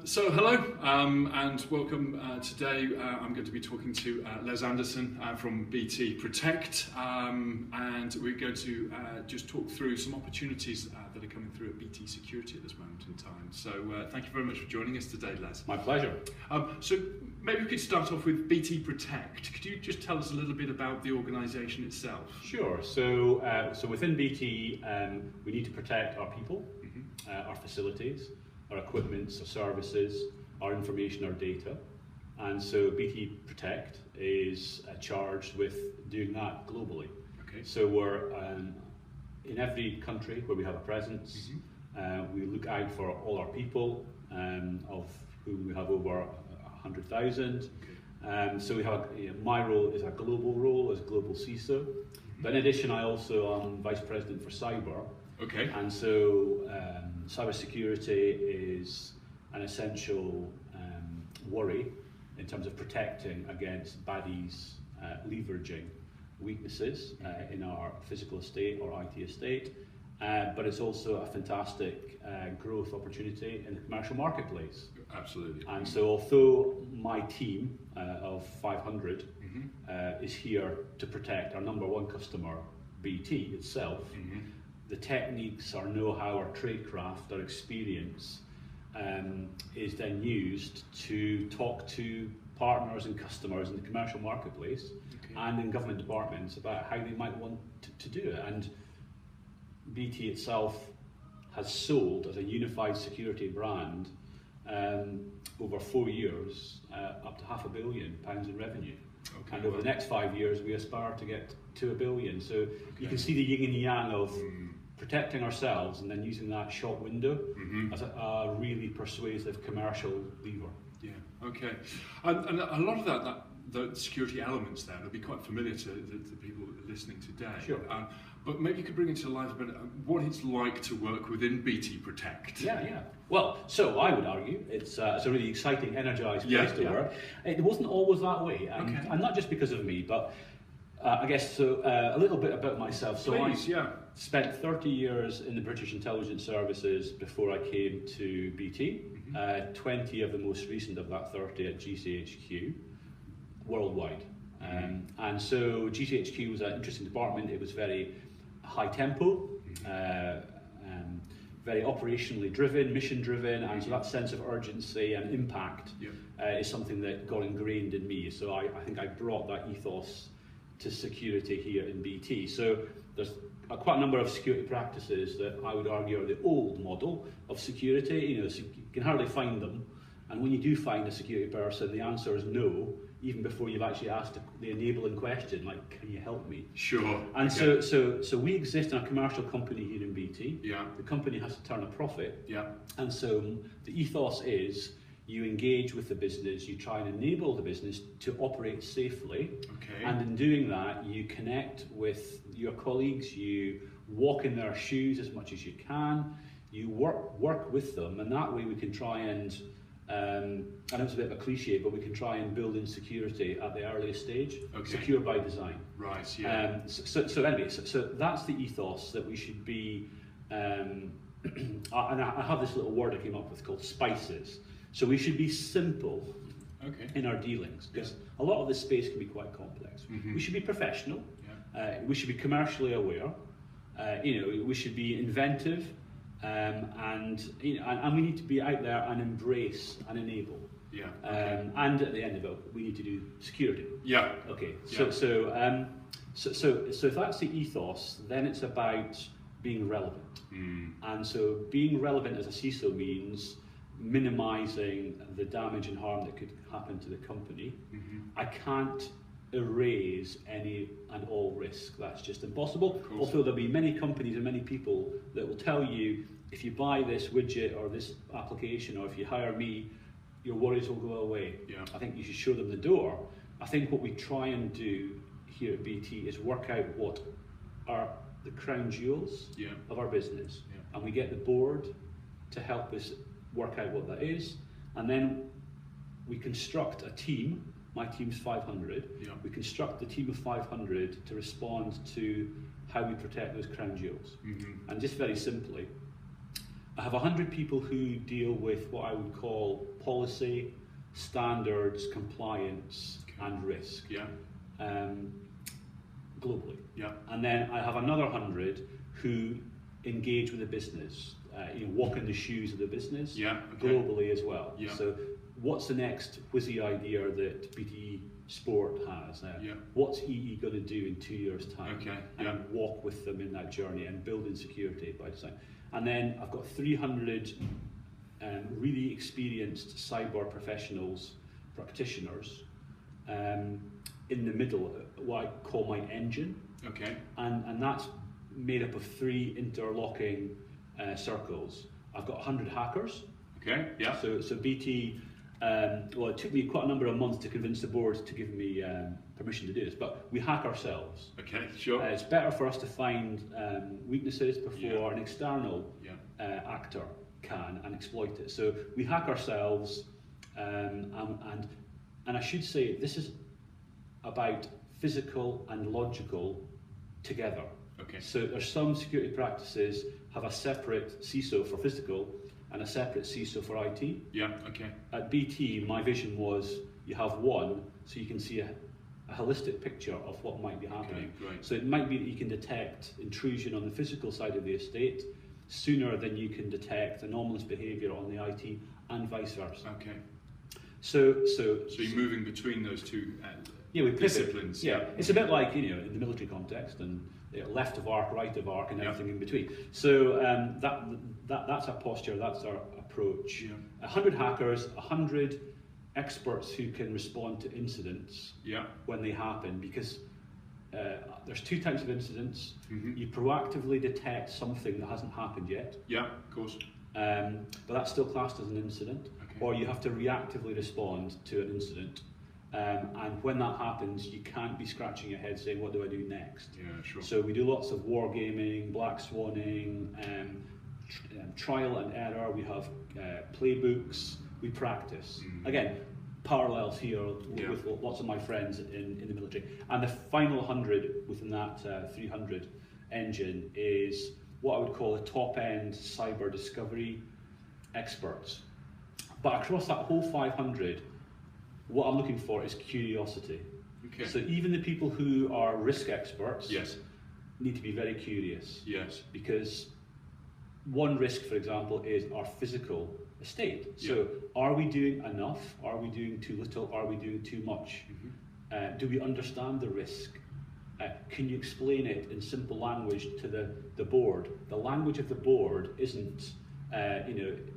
So hello and welcome. Today I'm going to be talking to Les Anderson from BT Protect, and we're going to just talk through some opportunities that are coming through at BT Security at this moment in time. So thank you very much for joining us today, Les. My pleasure. So maybe we could start off with BT Protect. Could you just tell us a little bit about the organisation itself? Sure. So within BT, we need to protect our people, our facilities, our equipment, our services, our information, our data. And so BT Protect is charged with doing that globally. Okay. So we're in every country where we have a presence. We look out for all our people, of whom we have over 100,000. Okay. So we have, my role is a global role as global CISO. But in addition, I also am Vice President for Cyber. Okay. And so cybersecurity is an essential worry in terms of protecting against baddies leveraging weaknesses in our physical estate or IT estate. But it's also a fantastic growth opportunity in the commercial marketplace. Absolutely. And so although my team of 500 is here to protect our number one customer, BT itself, the techniques, our know-how, our tradecraft, our experience is then used to talk to partners and customers in the commercial marketplace and in government departments about how they might want to do it. And BT itself has sold as a unified security brand over 4 years up to £500 million in revenue. Okay, and over the next 5 years we aspire to get to £1 billion. So you can see the yin and yang of protecting ourselves and then using that shop window as a really persuasive commercial lever. Yeah, okay. And a lot of the security elements there will be quite familiar to the people listening today. Sure. But maybe you could bring it to life a bit, what it's like to work within BT Protect. Yeah. Well, so I would argue it's a really exciting, energised place to work. It wasn't always that way, and not just because of me, but I guess so. A little bit about myself. So Please, I spent 30 years in the British Intelligence Services before I came to BT. 20 of the most recent of that 30 at GCHQ, worldwide. And so GCHQ was an interesting department. It was very high tempo, very operationally driven, mission driven, and so that sense of urgency and impact is something that got ingrained in me. So I think I brought that ethos to security here in BT. So there's quite a number of security practices that I would argue are the old model of security. So you can hardly find them, and when you do find a security person, the answer is no, even before you've actually asked the enabling question, like, can you help me? Sure. And so we exist in a commercial company here in BT. Yeah. The company has to turn a profit. Yeah. And so the ethos is you engage with the business, you try and enable the business to operate safely. Okay. And in doing that, you connect with your colleagues, you walk in their shoes as much as you can, you work with them, and that way we can try and I know it's a bit of a cliche, but we can try and build in security at the earliest stage, secure by design. Right, yeah. So that's the ethos that we should be, and I have this little word I came up with called spices. So we should be simple in our dealings, because a lot of this space can be quite complex. We should be professional, we should be commercially aware, we should be inventive, and we need to be out there and embrace and enable. Yeah. And at the end of it, we need to do security. Yeah. Okay. So if that's the ethos, then it's about being relevant. And so being relevant as a CISO means minimising the damage and harm that could happen to the company. I can't erase any and all risk. That's just impossible. Although there'll be many companies and many people that will tell you, if you buy this widget or this application, or if you hire me, your worries will go away. I think you should show them the door. I think what we try and do here at BT is work out what are the crown jewels of our business, and we get the board to help us work out what that is, and then we construct a team. My team's 500. We construct a team of 500 to respond to how we protect those crown jewels. And just very simply, I have 100 people who deal with what I would call policy, standards, compliance, and risk. Yeah. Globally. Yeah. And then I have another 100 who engage with the business, walk in the shoes of the business, Yeah. Okay. globally as well. Yeah. So what's the next whizzy idea that BT Sport has? Yeah. What's EE going to do in 2 years' time? Okay. And Yeah. walk with them in that journey and build in security by design. And then I've got 300 really experienced cyber professionals, practitioners, in the middle, what I call my engine. Okay. And that's made up of 3 interlocking circles. I've got 100 hackers. Okay. Yeah. So BT, well, it took me quite a number of months to convince the board to give me permission to do this, but we hack ourselves. Okay. Sure. It's better for us to find weaknesses before Yeah. an external actor can and exploit it. So we hack ourselves, and I should say this is about physical and logical together. Okay. So there's some security practices have a separate CISO for physical and a separate CISO for IT. Yeah. Okay. At BT, my vision was you have one, so you can see a holistic picture of what might be happening. Okay, great. So it might be that you can detect intrusion on the physical side of the estate sooner than you can detect anomalous behaviour on the IT, and vice versa. Okay. So you're moving between those two we pivot. disciplines. Yeah, it's a bit like in the military context, and left of arc, right of arc, and everything in between. So that's our posture, that's our approach. Yeah. 100 hackers, 100 experts who can respond to incidents when they happen, because there's 2 types of incidents. Mm-hmm. You proactively detect something that hasn't happened yet. Yeah. Of course. But that's still classed as an incident. Okay. Or you have to reactively respond to an incident. And when that happens, you can't be scratching your head saying, what do I do next? Yeah. Sure. So we do lots of wargaming, black swanning, trial and error. We have playbooks, we practice. Again, parallels here with lots of my friends in the military. And the final 100 within that 300 engine is what I would call the top-end cyber discovery experts. But across that whole 500, what I'm looking for is curiosity. Okay. So even the people who are risk experts need to be very curious. Yes. Because one risk, for example, is our physical estate. So are we doing enough? Are we doing too little? Are we doing too much? Mm-hmm. Do we understand the risk? Can you explain it in simple language to the board? The language of the board isn't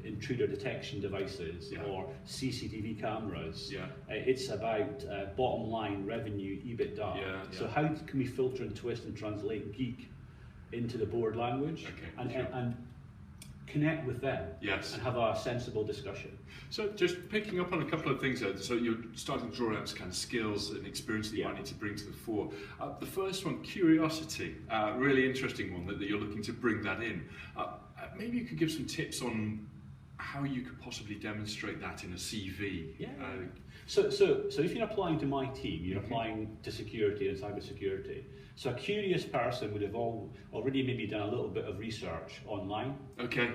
intruder detection devices or CCTV cameras. It's about bottom line revenue, EBITDA. So how can we filter and twist and translate geek into the board language and connect with them and have a sensible discussion? So just picking up on a couple of things there, so you're starting to draw out kind of skills and experience that you might need to bring to the fore. The first one, curiosity, really interesting one that you're looking to bring that in. Maybe you could give some tips on how you could possibly demonstrate that in a CV. So if you're applying to my team, you're applying to security and cyber security. So a curious person would have already maybe done a little bit of research online. Okay.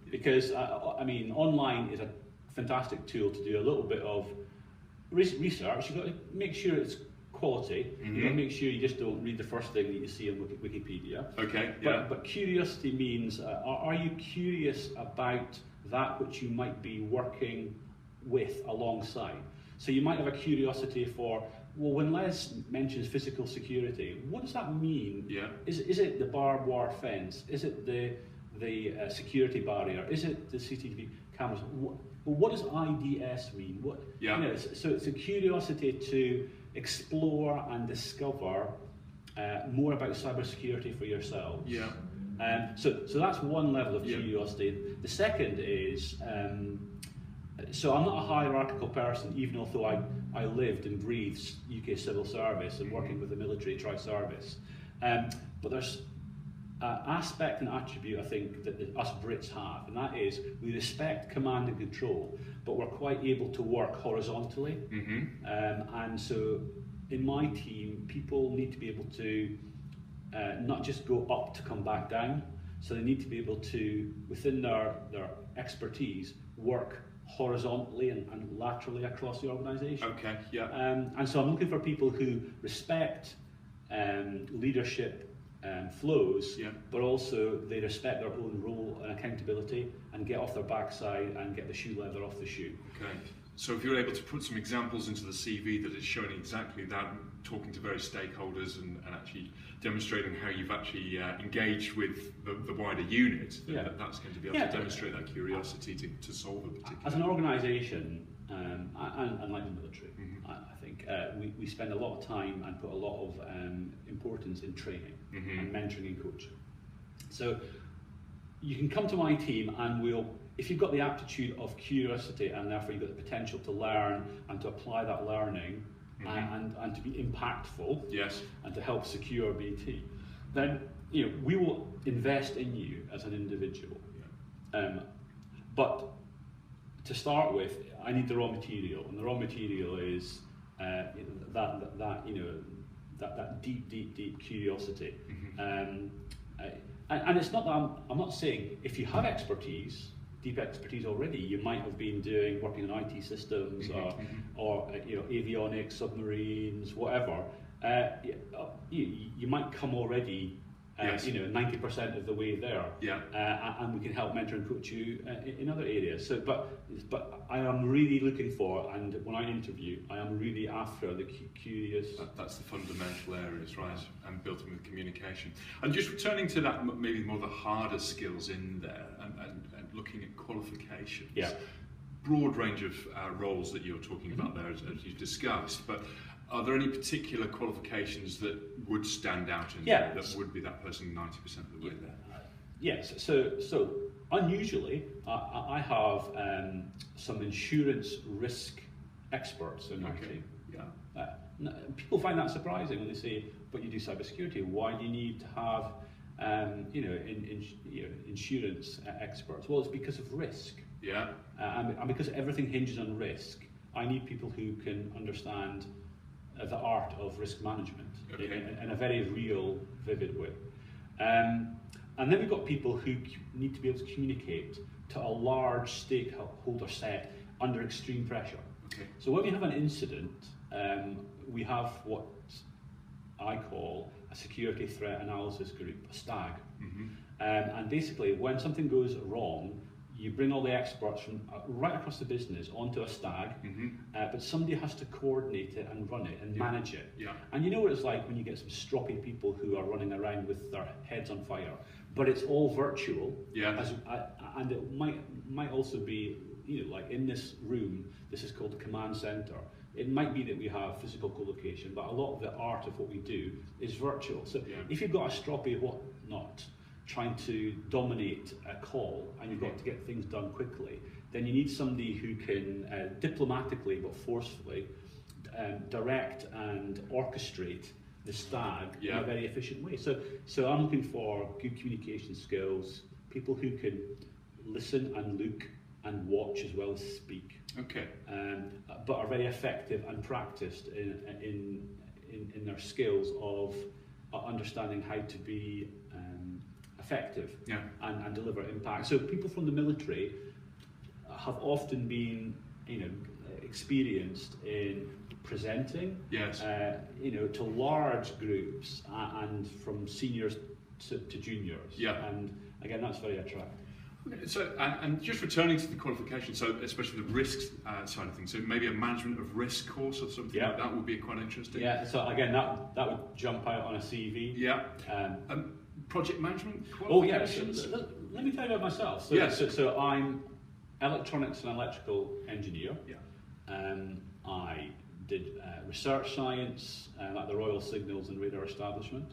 Because online is a fantastic tool to do a little bit of research. You've got to make sure it's quality. Mm-hmm. You've got to make sure you just don't read the first thing that you see on Wikipedia. Okay. But curiosity means, are you curious about that which you might be working with alongside? So you might have a curiosity for, well, when Les mentions physical security, what does that mean? Is it the barbed wire fence? Is it the security barrier? Is it the CCTV cameras? What does IDS mean? So it's a curiosity to explore and discover more about cybersecurity for yourselves. So that's one level of curiosity. The second is, so I'm not a hierarchical person, even although I lived and breathed UK civil service and working with the military tri-service. But there's an aspect and attribute I think that us Brits have, and that is we respect command and control, but we're quite able to work horizontally. And so in my team, people need to be able to not just go up to come back down. So they need to be able to, within their expertise, work horizontally and laterally across the organisation. Okay, yeah. And so I'm looking for people who respect leadership flows, Yeah. but also they respect their own role and accountability and get off their backside and get the shoe leather off the shoe. Okay. So if you're able to put some examples into the CV that is showing exactly that, talking to various stakeholders and actually demonstrating how you've actually engaged with the wider unit, then that's going to be able to demonstrate that curiosity to solve a particular... As an organisation, and like the military, I think we spend a lot of time and put a lot of importance in training and mentoring and coaching. So you can come to my team and if you've got the aptitude of curiosity and therefore you've got the potential to learn and to apply that learning and to be impactful, yes, and to help secure BT, then we will invest in you as an individual. But to start with, I need the raw material, and the raw material is that deep curiosity. And it's not that I'm not saying if you have deep expertise already, you might have been working on IT systems or avionics, submarines, whatever. You might come already 90% of the way there, and we can help mentor and coach you in other areas. So, but I am really looking for, and when I interview, I am really after the curious. That's the fundamental areas, right? And built in with communication. And just returning to that, maybe more the harder skills in there, and looking at qualifications. Yeah. Broad range of roles that you're talking about there, as you've discussed, but. Are there any particular qualifications that would stand out in there that would be that person 90% of the way there? Yes, so unusually, I have some insurance risk experts in my team. Yeah. People find that surprising when they say, but you do cybersecurity, why do you need to have insurance experts? Well, it's because of risk. Yeah. And because everything hinges on risk, I need people who can understand the art of risk management in a very real, vivid way. And then we've got people who need to be able to communicate to a large stakeholder set under extreme pressure. Okay. So when we have an incident, we have what I call a security threat analysis group, a STAG. And basically, when something goes wrong, you bring all the experts from right across the business onto a STAG, but somebody has to coordinate it and run it and manage it. Yeah. And you know what it's like when you get some stroppy people who are running around with their heads on fire, but it's all virtual. Yeah. And it might also be, like in this room, this is called the command center. It might be that we have physical co-location, but a lot of the art of what we do is virtual. So if you've got a stroppy whatnot, trying to dominate a call and you've got to get things done quickly, then you need somebody who can diplomatically but forcefully direct and orchestrate the STAG in a very efficient way. So I'm looking for good communication skills, people who can listen and look and watch as well as speak. Okay. But are very effective and practiced in their skills of understanding how to be effective and deliver impact. So people from the military have often been, experienced in presenting, to large groups and from seniors to juniors. Yeah. And again, that's very attractive. Okay, so, and just returning to the qualification, so especially the risks side of things, so maybe a management of risk course or something like that would be quite interesting. Yeah, so again, that would jump out on a CV. Yeah. Project management qualifications? Oh, yeah. So, let me tell you about myself. So I'm electronics and electrical engineer. Yeah. I did research science at the Royal Signals and Radar Establishment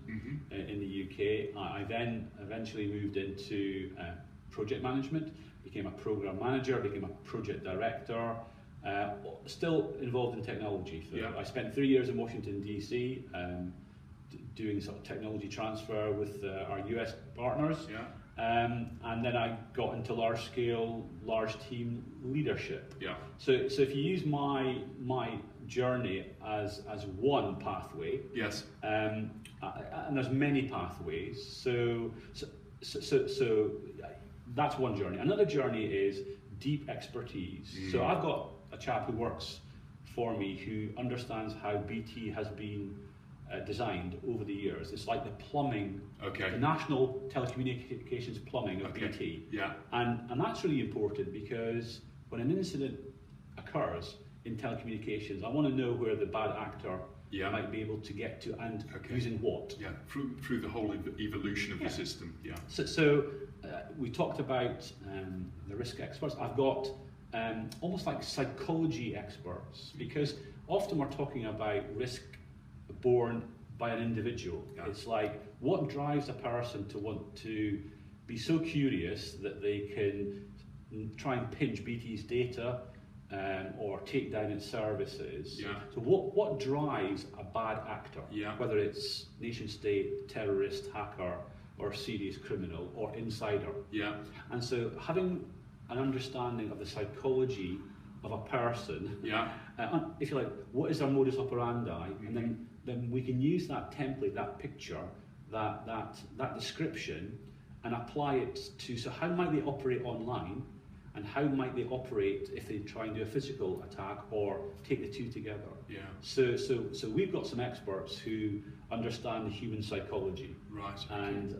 in the UK. I then eventually moved into project management, became a program manager, became a project director, still involved in technology. So I spent 3 years in Washington, DC, doing sort of technology transfer with our US partners. And then I got into large team leadership. Yeah. So if you use my journey as one pathway, yes, and there's many pathways. So so that's one journey. Another journey is deep expertise. So I've got a chap who works for me who understands how BT has been designed over the years. It's like the plumbing, the national telecommunications plumbing of BT. Yeah. And that's really important because when an incident occurs in telecommunications, I want to know where the bad actor might be able to get to and using what. Yeah, through the whole evolution of the system. Yeah. So we talked about the risk experts. I've got almost like psychology experts, because often we're talking about risk borne by an individual. Yeah. It's like, what drives a person to want to be so curious that they can try and pinch BT's data or take down its services. Yeah. So what drives a bad actor, whether it's nation state, terrorist, hacker, or serious criminal, or insider? Yeah. And so having an understanding of the psychology of a person, if you like, what is their modus operandi, and then we can use that template, that picture, that description, and apply it to, so how might they operate online, and how might they operate if they try and do a physical attack or take the two together? Yeah. So we've got some experts who understand the human psychology. Right. And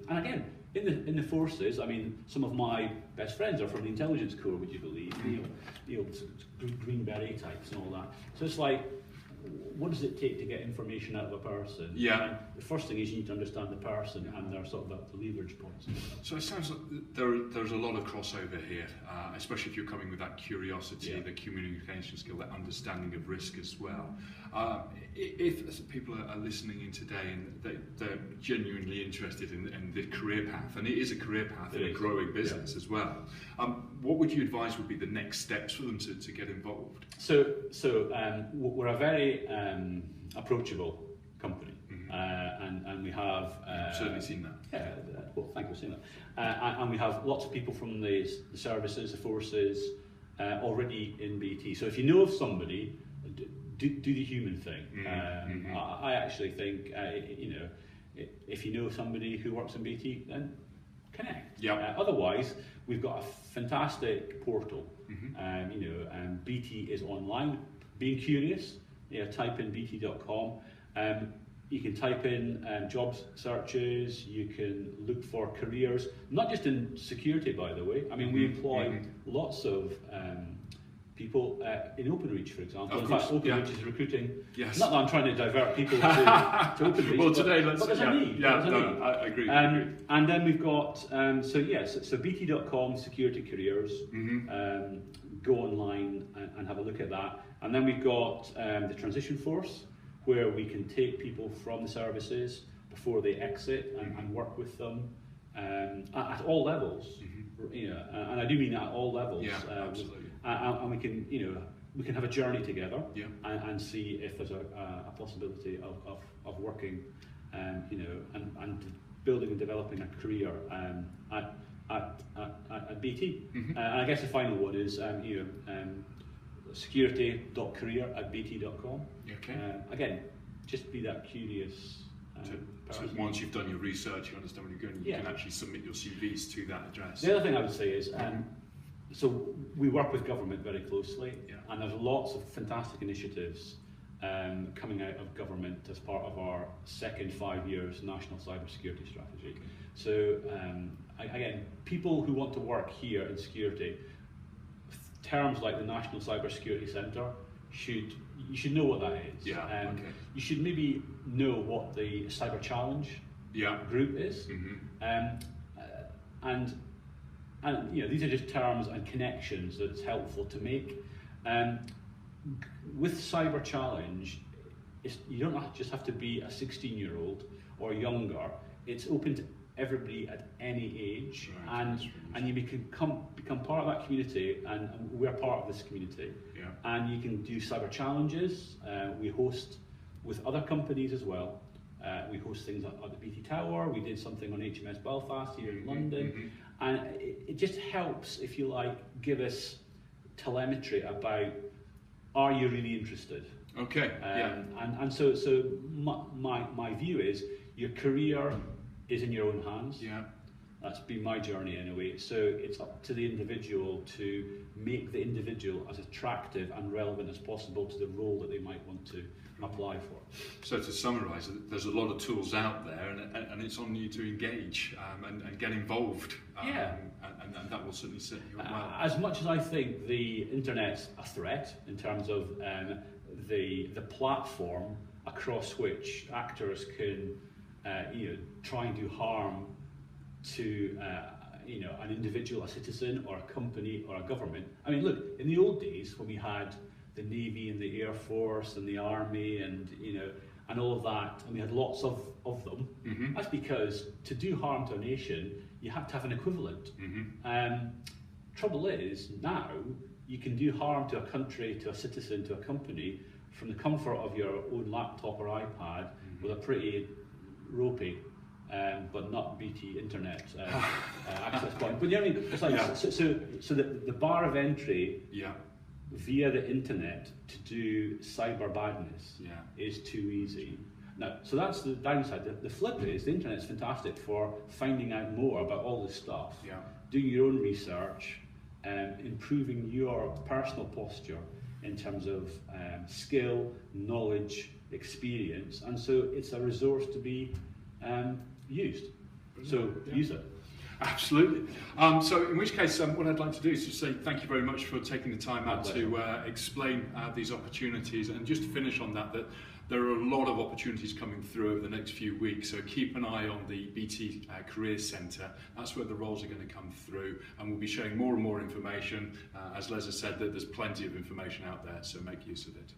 again, in the forces, I mean, some of my best friends are from the intelligence corps, would you believe? The old green beret types and all that. So it's like, what does it take to get information out of a person? Yeah. And the first thing is you need to understand the person and their sort of the leverage points. So it sounds like there's a lot of crossover here, especially if you're coming with that curiosity, the communication skill, that understanding of risk as well. If people are listening in today and they're genuinely interested in the career path, and it is a career path in a growing business as well, what would you advise would be the next steps for them to get involved? So we're a very approachable company, and we have I've certainly seen that. Yeah, well, thank you for saying that. And we have lots of people from the services, the forces, already in BT. So if you know of somebody, do the human thing. I actually think if you know somebody who works in BT, then connect. Yeah. Otherwise, we've got a fantastic portal. BT is online. Being curious, type in bt.com. You can type in job searches. You can look for careers, not just in security, by the way. I mean, we employ lots of people in OpenReach, for example. In fact, OpenReach is recruiting. Yes. Not that I'm trying to divert people to OpenReach. Well, today let's. But there's a need. I agree. And then we've got so bt.com security careers. Go online and have a look at that. And then we've got the transition force, where we can take people from the services before they exit and work with them at all levels. And I do mean at all levels. Yeah, absolutely. And we can have a journey together and see if there's a possibility of working, and building and developing a career at BT. And I guess the final one is security.career@bt.com. Okay. Again, just be that curious. So once you've done your research, you understand where you're going, you can actually submit your CVs to that address. The other thing I would say is, so we work with government very closely, and there's lots of fantastic initiatives coming out of government as part of our second 5 years national cybersecurity strategy. So again, people who want to work here in security, terms like the National Cybersecurity Centre, you should know what that is. You should maybe know what the Cyber Challenge group is. And these are just terms and connections that it's helpful to make. With Cyber Challenge, you don't just have to be a 16-year-old or younger. It's open to everybody at any age, and you become part of that community, and we're part of this community. And you can do cyber challenges. We host with other companies as well. We host things at the BT Tower. We did something on HMS Belfast here in London, and it just helps, if you like, give us telemetry about, are you really interested? Okay. And so my view is your career is in your own hands. Yeah. That's been my journey anyway. So it's up to the individual to make the individual as attractive and relevant as possible to the role that they might want to apply for. So to summarise, there's a lot of tools out there, and it's on you to engage and get involved. And that will certainly set you up well. As much as I think the internet's a threat in terms of the platform across which actors can try and do harm to an individual, a citizen, or a company, or a government. I mean, look, in the old days when we had the Navy and the Air Force and the Army and all of that, and we had lots of them, that's because to do harm to a nation, you have to have an equivalent. Trouble is, now you can do harm to a country, to a citizen, to a company from the comfort of your own laptop or iPad with a pretty ropey but not BT internet access point. But you know what I mean? It's like, so the bar of entry via the internet to do cyber badness is too easy. Now, so that's the downside. The flip is the internet's fantastic for finding out more about all this stuff, doing your own research, improving your personal posture in terms of skill, knowledge, experience, and so it's a resource to be used. So use it. Absolutely. So in which case, what I'd like to do is just say thank you very much for taking the time out to explain these opportunities, and just to finish on that there are a lot of opportunities coming through over the next few weeks, so keep an eye on the BT Careers Centre. That's where the roles are going to come through, and we'll be sharing more and more information. As Les has said, that there's plenty of information out there, so make use of it.